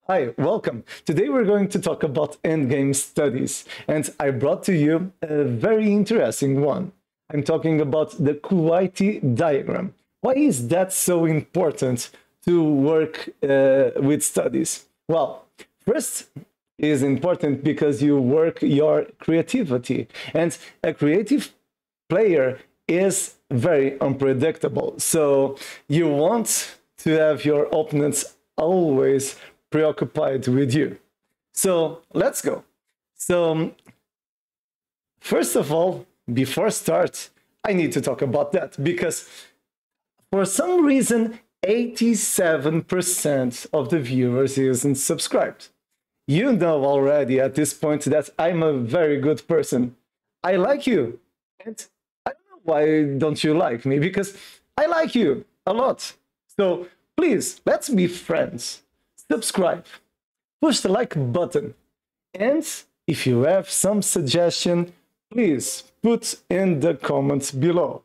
Hi, welcome. Today we're going to talk about endgame studies, and I brought to you a very interesting one. I'm talking about the Kuwaiti diagram. Why is that so important to work with studies? Well, first is important because you work your creativity, and a creative player is very unpredictable. So you want to have your opponents always preoccupied with you. So let's go. So first of all, before start, I need to talk about that because for some reason, 87% of the viewers isn't subscribed. You know already at this point that I'm a very good person. I like you. And I don't know why don't you like me because I like you a lot. So please, let's be friends. Subscribe, push the like button, and if you have some suggestion, please put in the comments below.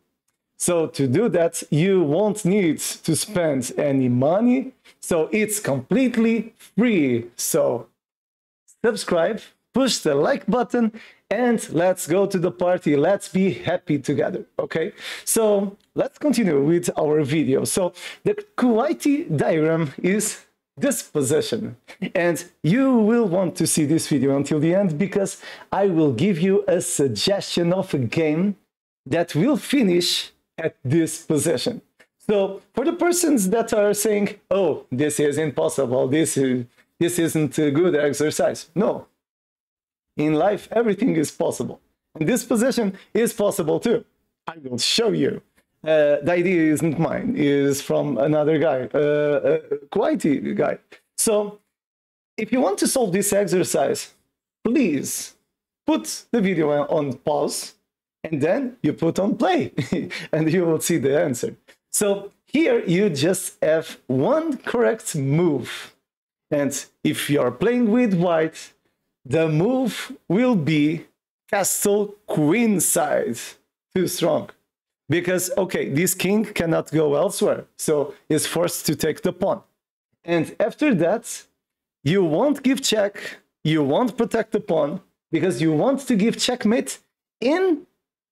So to do that, you won't need to spend any money, so it's completely free. So subscribe, push the like button, and let's go to the party. Let's be happy together, okay? So let's continue with our video. So the Kuwaiti diagram is this position, and you will want to see this video until the end because I will give you a suggestion of a game that will finish at this position. So for the persons that are saying, oh, this is impossible, this isn't a good exercise. No, in life, everything is possible. And this position is possible too. I will show you. The idea isn't mine, it is from another guy, a Kuwaiti guy. So if you want to solve this exercise, please put the video on pause and then you put on play and you will see the answer. So here you just have one correct move. And if you're playing with white, the move will be castle queenside. Too strong. Because, okay, this king cannot go elsewhere, so is forced to take the pawn. And after that, you won't give check, you won't protect the pawn, because you want to give checkmate in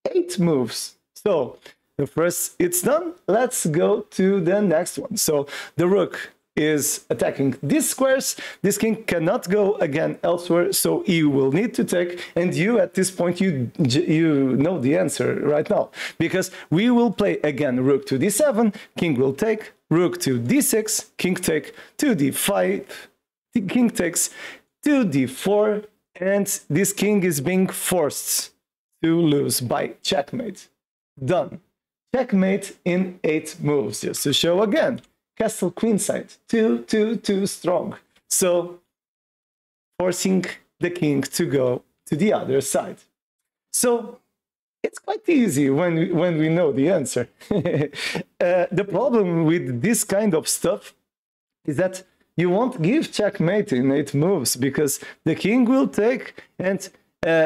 8 moves. So the first it's done, let's go to the next one. So the rook is attacking these squares. This king cannot go again elsewhere, so he will need to take. And you, at this point, you know the answer right now, because we will play again rook to d7, king will take, rook to d6, king take to d5, king takes to d4, and this king is being forced to lose by checkmate. Done. Checkmate in 8 moves. Just to show again. Castle queenside, too strong. So forcing the king to go to the other side. So it's quite easy when we know the answer. The problem with this kind of stuff is that you won't give checkmate in 8 moves because the king will take. And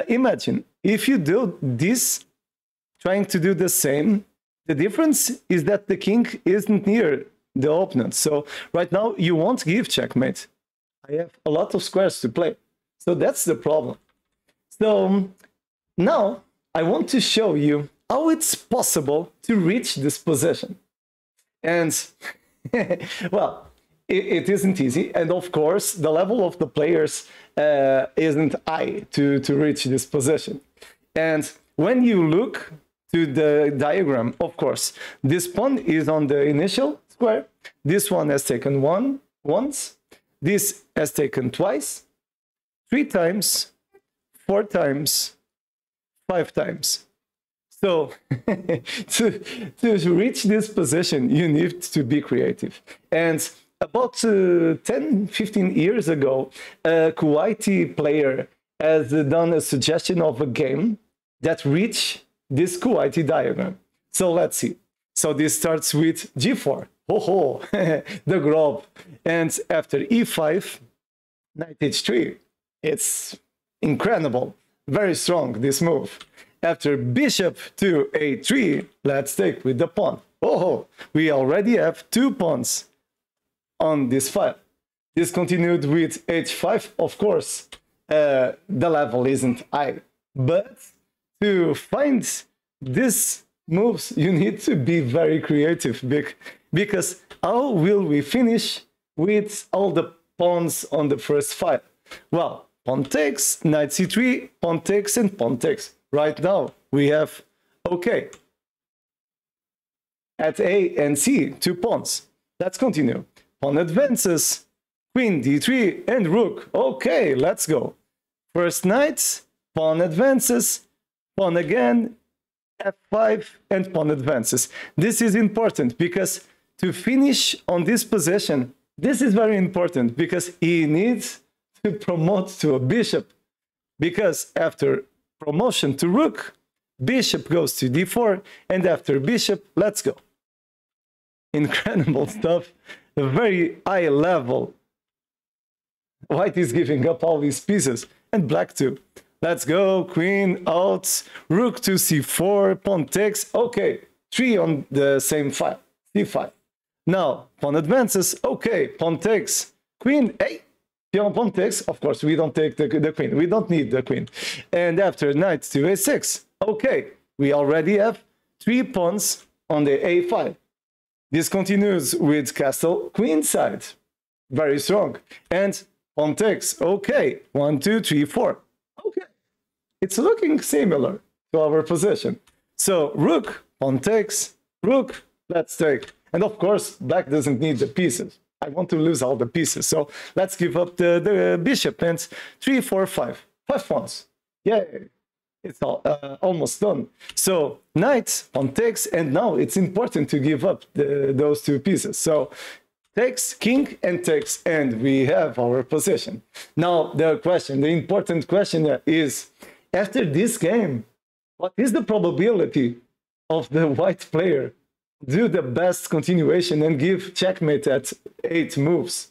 imagine if you do this, trying to do the same, the difference is that the king isn't near the opponent. So right now you won't give checkmate. I have a lot of squares to play. So that's the problem. So now I want to show you how it's possible to reach this position. And well, it isn't easy. And of course, the level of the players isn't high to reach this position. And when you look to the diagram, of course, this pawn is on the initial square. This one has taken once. This has taken twice, 3 times, 4 times, 5 times. So to reach this position, you need to be creative. And about 10, 15 years ago, a Kuwaiti player has done a suggestion of a game that reached this Kuwaiti diagram. So let's see. So this starts with g4. Oh, the grab. And after e5, knight h3. It's incredible. Very strong, this move. After bishop to a3, let's take with the pawn. Oh, we already have 2 pawns on this file. This continued with h5. Of course, the level isn't high, but to find these moves, you need to be very creative, because how will we finish with all the pawns on the first file? Well, pawn takes, knight c3, pawn takes, and pawn takes. Right now, we have, okay, at A and C, 2 pawns. Let's continue. Pawn advances, queen d3, and rook. Okay, let's go. First knight, pawn advances, pawn again, f5, and pawn advances. This is important because to finish on this position, this is very important because he needs to promote to a bishop. Because after promotion to rook, bishop goes to d4, and after bishop, let's go. Incredible stuff, a very high level. White is giving up all these pieces, and black too. Let's go, queen out, rook to c4, pawn takes. Okay, 3 on the same file, c5. Now, pawn advances. Okay, pawn takes, queen, hey, pawn takes. Of course, we don't take the queen. We don't need the queen. And after knight to a6. Okay, we already have 3 pawns on the a file. This continues with castle queen side. Very strong. And pawn takes. Okay, 1, 2, 3, 4. Okay, it's looking similar to our position. So rook, pawn takes, rook, let's take. And of course, black doesn't need the pieces. I want to lose all the pieces. So let's give up the bishop. And 3, 4, 5. 5 pawns. Yay. It's all, almost done. So knight, pawn takes, and now it's important to give up those 2 pieces. So takes, king, and takes, and we have our position. Now the important question is, after this game, what is the probability of the white player do the best continuation and give checkmate at 8 moves?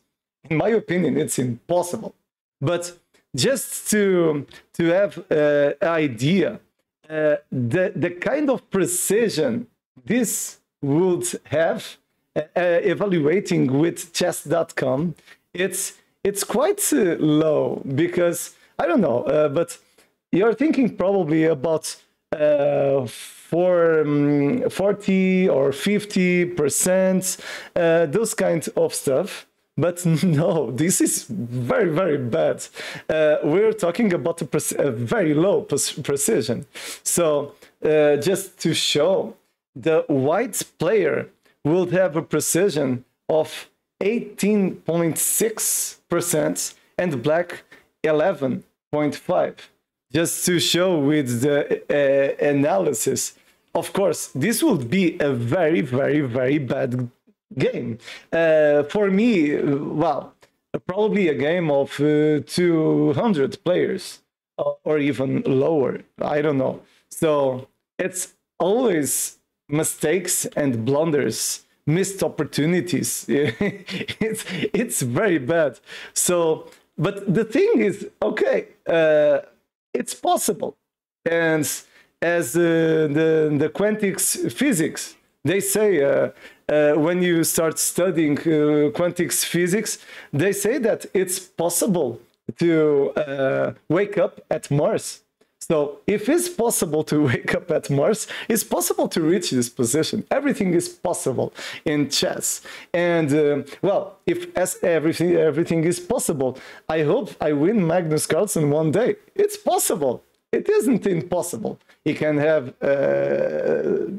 In my opinion, it's impossible. But just to have an idea, the kind of precision this would have, evaluating with chess.com, it's quite low, because I don't know, but you're thinking probably about 40 or 50%, those kinds of stuff. But no, this is very, very bad. We're talking about a very low precision. So just to show, the white player will have a precision of 18.6% and black 11.5%. Just to show with the analysis. Of course, this would be a very, very, very bad game. For me, well, probably a game of 200 players or even lower. I don't know. So it's always mistakes and blunders, missed opportunities. it's very bad. So, but the thing is, okay, it's possible. And as the quantics physics, they say, when you start studying quantics physics, they say that it's possible to wake up at Mars. So if it's possible to wake up at Mars, it's possible to reach this position. Everything is possible in chess. And well, if as everything is possible, I hope I win Magnus Carlsen one day. It's possible. It isn't impossible. He can have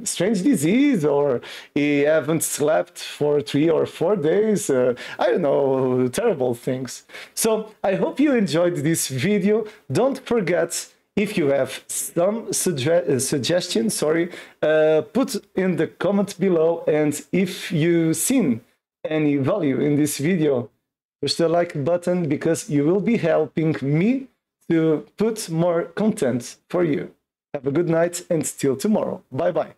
strange disease, or he haven't slept for 3 or 4 days. I don't know, terrible things. So I hope you enjoyed this video. Don't forget, if you have some suggestions, put in the comment below. And if you've seen any value in this video, push the like button, because you will be helping me to put more content for you. Have a good night, and till tomorrow. Bye-bye.